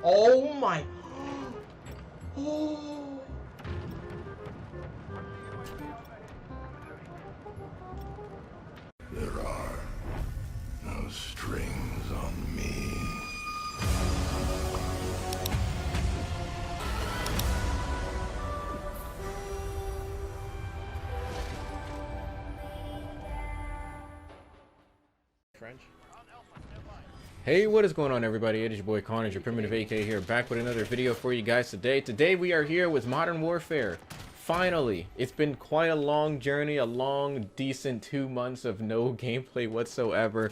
Oh my. Oh. There are no strings on me. French. Hey, what is going on, everybody? It is your boy Connor, your PrimitiveAK here, back with another video for you guys today. Today we are here with Modern Warfare. Finally, it's been quite a long journey, a long, decent 2 months of no gameplay whatsoever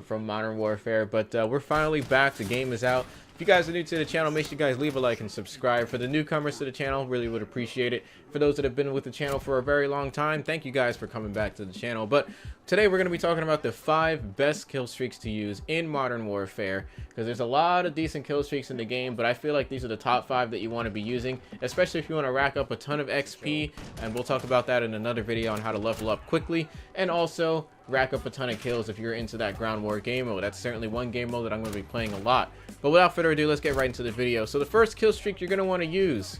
from Modern Warfare, but we're finally back. The game is out. If you guys are new to the channel, make sure you guys leave a like and subscribe. For the newcomers to the channel, really would appreciate it. For those that have been with the channel for a very long time, thank you guys for coming back to the channel. But today we're going to be talking about the 5 best kill streaks to use in Modern Warfare, because there's a lot of decent kill streaks in the game, but I feel like these are the top 5 that you want to be using, especially if you want to rack up a ton of XP, and we'll talk about that in another video on how to level up quickly, and also rack up a ton of kills if you're into that ground war game mode. That's certainly one game mode that I'm going to be playing a lot. But without further ado, let's get right into the video. So the first kill streak you're going to want to use,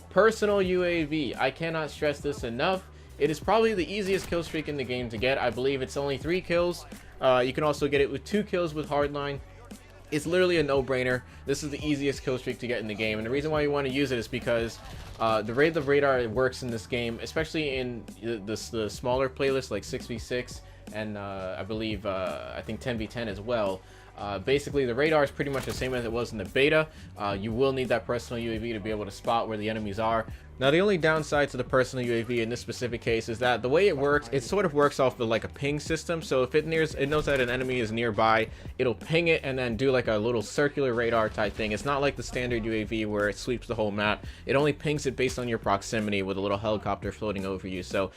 personal UAV. I cannot stress this enough. It is probably the easiest kill streak in the game to get. I believe it's only 3 kills. You can also get it with 2 kills with hardline. It's literally a no-brainer. This is the easiest kill streak to get in the game, and the reason why you want to use it is because the rate of radar works in this game, especially in the smaller playlists like 6v6 and I believe I think 10v10 as well. Basically, the radar is pretty much the same as it was in the beta. You will need that personal UAV to be able to spot where the enemies are. Now, the only downside to the personal UAV in this specific case is that the way it works, it sort of works off of like a ping system. So if it knows that an enemy is nearby, it'll ping it and then do like a little circular radar type thing. It's not like the standard UAV where it sweeps the whole map. It only pings it based on your proximity with a little helicopter floating over you. So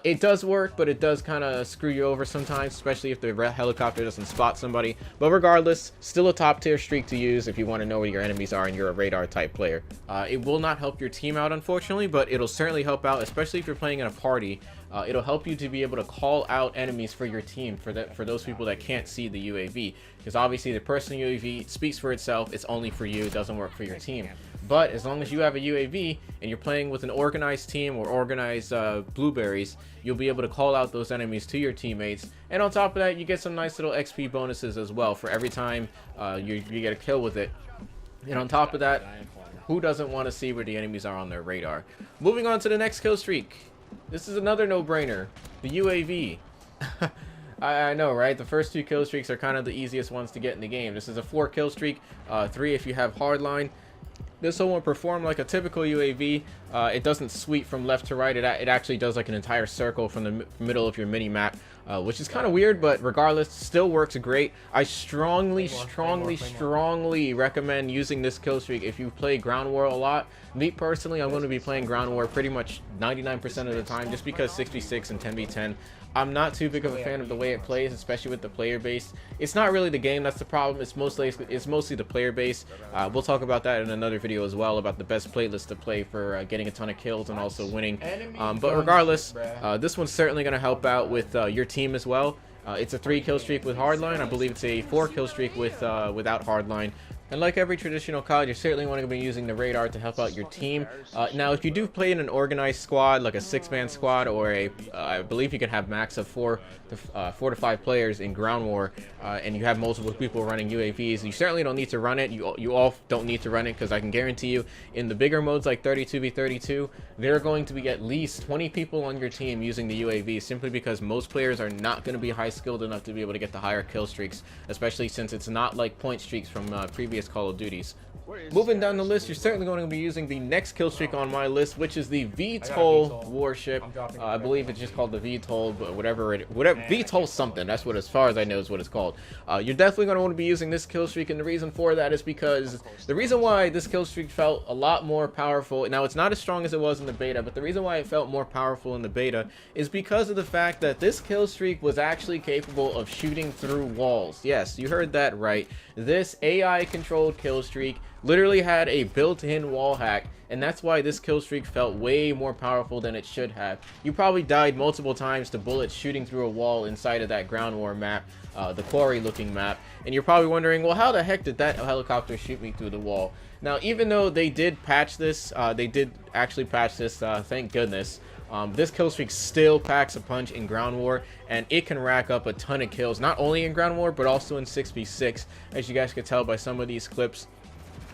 it does work, but it does kind of screw you over sometimes, especially if the helicopter doesn't spot somebody. But regardless, still a top tier streak to use if you want to know where your enemies are and you're a radar type player. It will not help your team out, unfortunately, but it'll certainly help out, especially if you're playing in a party. It'll help you to be able to call out enemies for your team, for those people that can't see the UAV, because obviously the personal UAV speaks for itself. It's only for you, it doesn't work for your team. But as long as you have a UAV and you're playing with an organized team or organized blueberries, you'll be able to call out those enemies to your teammates. And on top of that, you get some nice little XP bonuses as well for every time you get a kill with it. And on top of that, who doesn't want to see where the enemies are on their radar? Moving on to the next kill streak. This is another no-brainer, the UAV. I know, right? The first 2 kill streaks are kind of the easiest ones to get in the game. This is a 4 kill streak, 3 if you have hardline. This one will perform like a typical UAV. It doesn't sweep from left to right. It actually does like an entire circle from the middle of your mini map, which is kind of weird, but regardless, still works great. I strongly recommend using this kill streak if you play ground war a lot. Me personally, I'm going to be playing ground war pretty much 99% of the time, just because 6v6 and 10v10. I'm not too big of a fan of the way it plays, especially with the player base. It's not really the game that's the problem. It's mostly the player base. We'll talk about that in another video as well, about the best playlist to play for getting a ton of kills and also winning. But regardless, this one's certainly going to help out with your team as well. It's a 3 kill streak with hardline. I believe it's a 4 kill streak with without hardline. And like every traditional COD, you're certainly want to be using the radar to help out your team. Now, if you do play in an organized squad, like a 6-man squad, or I believe you can have max of 4 to 5 players in ground war, and you have multiple people running UAVs, you certainly don't need to run it. You all don't need to run it, because I can guarantee you, in the bigger modes like 32v32, there are going to be at least 20 people on your team using the UAV, simply because most players are not going to be high skilled enough to be able to get the higher kill streaks, especially since it's not like point streaks from previous Call of Duties. Moving down the list, you're certainly going to be using the next kill streak on my list, which is the VTOL warship. I believe it's just called the VTOL, but whatever VTOL something. That's what, as far as I know, is what it's called. You're definitely going to want to be using this kill streak, and the reason for that is because the reason why this kill streak felt a lot more powerful. Now, it's not as strong as it was in the beta, but the reason why it felt more powerful in the beta is because of the fact that this kill streak was actually capable of shooting through walls. Yes, you heard that right. This AI-controlled kill streak literally had a built-in wall hack, and that's why this kill streak felt way more powerful than it should have. You probably died multiple times to bullets shooting through a wall inside of that ground war map, the quarry looking map, and you're probably wondering, well, how the heck did that helicopter shoot me through the wall? Now, even though they did patch this, thank goodness, this kill streak still packs a punch in ground war, and it can rack up a ton of kills, not only in ground war but also in 6v6, as you guys can tell by some of these clips.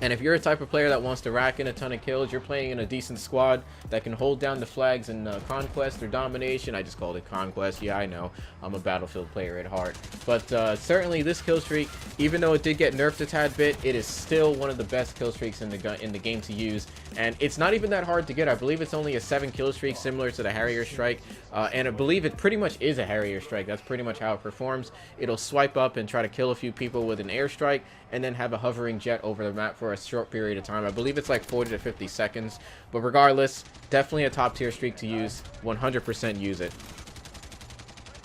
And if you're a type of player that wants to rack in a ton of kills, you're playing in a decent squad that can hold down the flags in Conquest or Domination. I just called it Conquest. Yeah, I know. I'm a Battlefield player at heart. But certainly this kill streak, even though it did get nerfed a tad bit, it is still one of the best kill streaks in the game to use. And it's not even that hard to get. I believe it's only a 7 kill streak, similar to the Harrier Strike. And I believe it pretty much is a Harrier Strike. That's pretty much how it performs. It'll swipe up and try to kill a few people with an airstrike, and then have a hovering jet over the map for a short period of time. I believe it's like 40 to 50 seconds. But regardless, definitely a top tier streak to use. 100% use it.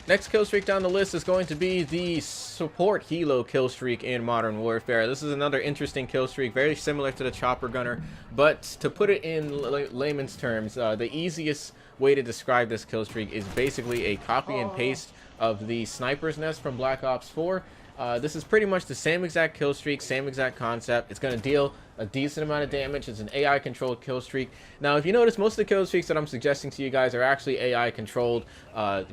Next kill streak down the list is going to be the support Helo kill streak in Modern Warfare. This is another interesting kill streak, very similar to the Chopper Gunner, but to put it in layman's terms, the easiest way to describe this kill streak is basically a copy and paste of the Sniper's Nest from Black Ops 4. This is pretty much the same exact kill streak, same exact concept. It's going to deal a decent amount of damage. It's an AI controlled kill streak. Now, if you notice, most of the kill streaks that I'm suggesting to you guys are actually AI controlled,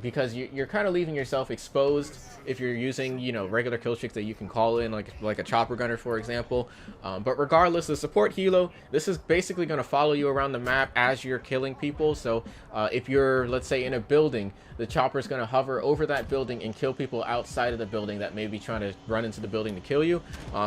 because you're kind of leaving yourself exposed if you're using, you know, regular kill streaks that you can call in, like a Chopper Gunner, for example. But regardless, the support Helo, this is basically going to follow you around the map as you're killing people. So if you're, let's say, in a building, the chopper is going to hover over that building and kill people outside of the building that may be trying to run into the building to kill you.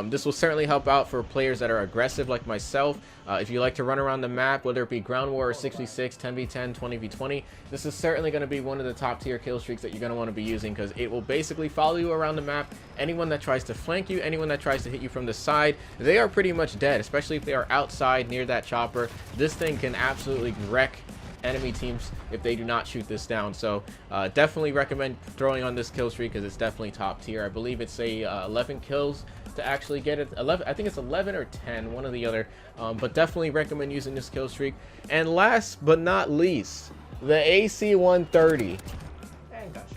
This will certainly help out for players that are aggressive like myself. If you like to run around the map, whether it be ground war or 6v6, 10v10, 20v20, this is certainly going to be one of the top tier kill streaks that you're going to want to be using, because it will basically follow you around the map. Anyone that tries to flank you, anyone that tries to hit you from the side, they are pretty much dead, especially if they are outside near that chopper. This thing can absolutely wreck enemy teams if they do not shoot this down. So definitely recommend throwing on this kill streak, because it's definitely top tier. I believe it's a 11 kills to actually get it. 11, I think it's 11 or 10, one or the other. But definitely recommend using this kill streak. And last but not least, the AC-130.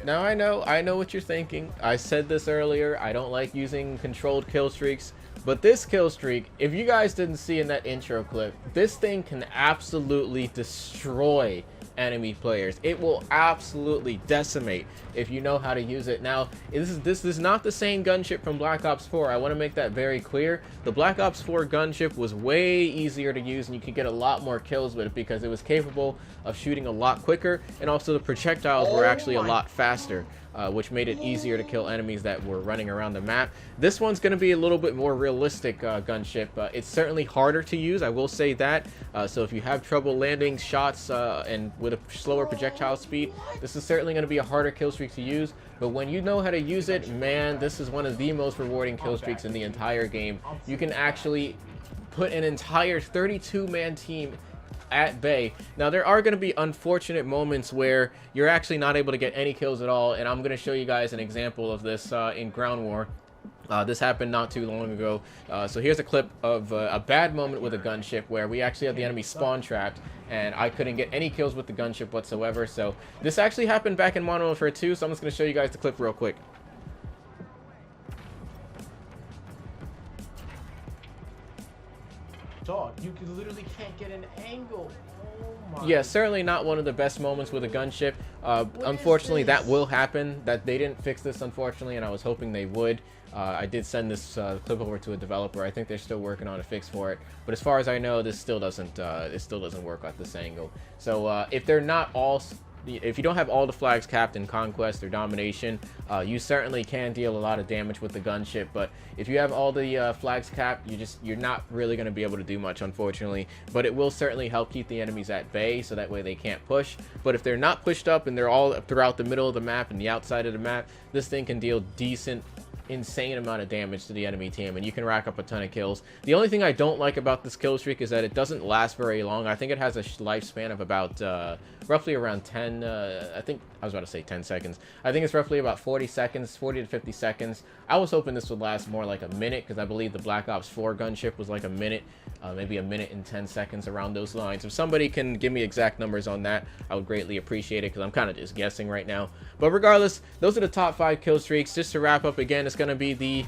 Now I know what you're thinking. I said this earlier, I don't like using controlled kill streaks, but this kill streak, if you guys didn't see in that intro clip, this thing can absolutely destroy enemy players. It will absolutely decimate if you know how to use it. Now, this is not the same gunship from Black Ops 4. I want to make that very clear. The Black Ops 4 gunship was way easier to use, and you could get a lot more kills with it because it was capable of shooting a lot quicker, and also the projectiles were actually a lot faster, which made it easier to kill enemies that were running around the map. This one's going to be a little bit more realistic gunship. It's certainly harder to use, I will say that. So if you have trouble landing shots and with a slower projectile speed, this is certainly going to be a harder kill streak to use. But when you know how to use it, man, this is one of the most rewarding kill streaks in the entire game. You can actually put an entire 32-man team at bay. Now, there are going to be unfortunate moments where you're actually not able to get any kills at all, and I'm going to show you guys an example of this in ground war. This happened not too long ago. So here's a clip of a bad moment with a gunship where we actually had the enemy spawn trapped, and I couldn't get any kills with the gunship whatsoever. So this actually happened back in Modern Warfare 2, so I'm just going to show you guys the clip real quick. Dog, you literally can't get an angle. Oh my. Yeah, certainly not one of the best moments with a gunship. Unfortunately, that will happen. That they didn't fix this, unfortunately, and I was hoping they would. I did send this clip over to a developer. I think they're still working on a fix for it. But as far as I know, this still doesn't work at this angle. So if they're not all, if you don't have all the flags capped in Conquest or Domination, you certainly can deal a lot of damage with the gunship. But if you have all the flags capped, you're not really going to be able to do much, unfortunately. But it will certainly help keep the enemies at bay, so that way they can't push. But if they're not pushed up and they're all throughout the middle of the map and the outside of the map, this thing can deal decent, insane amount of damage to the enemy team, and you can rack up a ton of kills. The only thing I don't like about this kill streak is that it doesn't last very long. I think it has a lifespan of about roughly around 10, I think, I was about to say 10 seconds. I think it's roughly about 40 seconds, 40 to 50 seconds. I was hoping this would last more like a minute, because I believe the Black Ops 4 gunship was like a minute, maybe a minute and 10 seconds, around those lines. If somebody can give me exact numbers on that, I would greatly appreciate it, because I'm kind of just guessing right now. But regardless, those are the top 5 kill streaks. Just to wrap up again, it's going to be the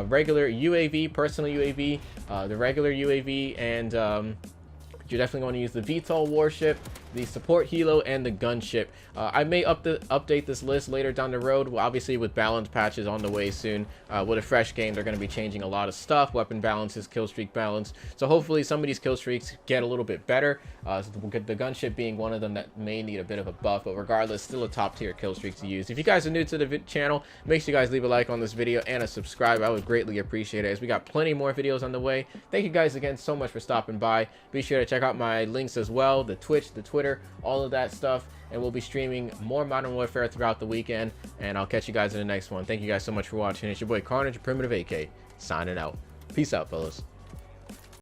regular UAV, personal UAV, the regular UAV, and you're definitely going to use the VTOL warship, the support helo, and the gunship. I may update this list later down the road. Well, obviously with balance patches on the way soon. With a fresh game, they're going to be changing a lot of stuff, weapon balances, kill streak balance. So hopefully some of these kill streaks get a little bit better. So the gunship being one of them that may need a bit of a buff, but regardless, still a top tier kill streak to use. If you guys are new to the channel, make sure you guys leave a like on this video and a subscribe. I would greatly appreciate it, as we got plenty more videos on the way. Thank you guys again so much for stopping by. Be sure to check out my links as well, the Twitch, the Twitter, all of that stuff, and we'll be streaming more Modern Warfare throughout the weekend, and I'll catch you guys in the next one. Thank you guys so much for watching. It's your boy Carnage, PrimitiveAK, signing out. Peace out, fellas.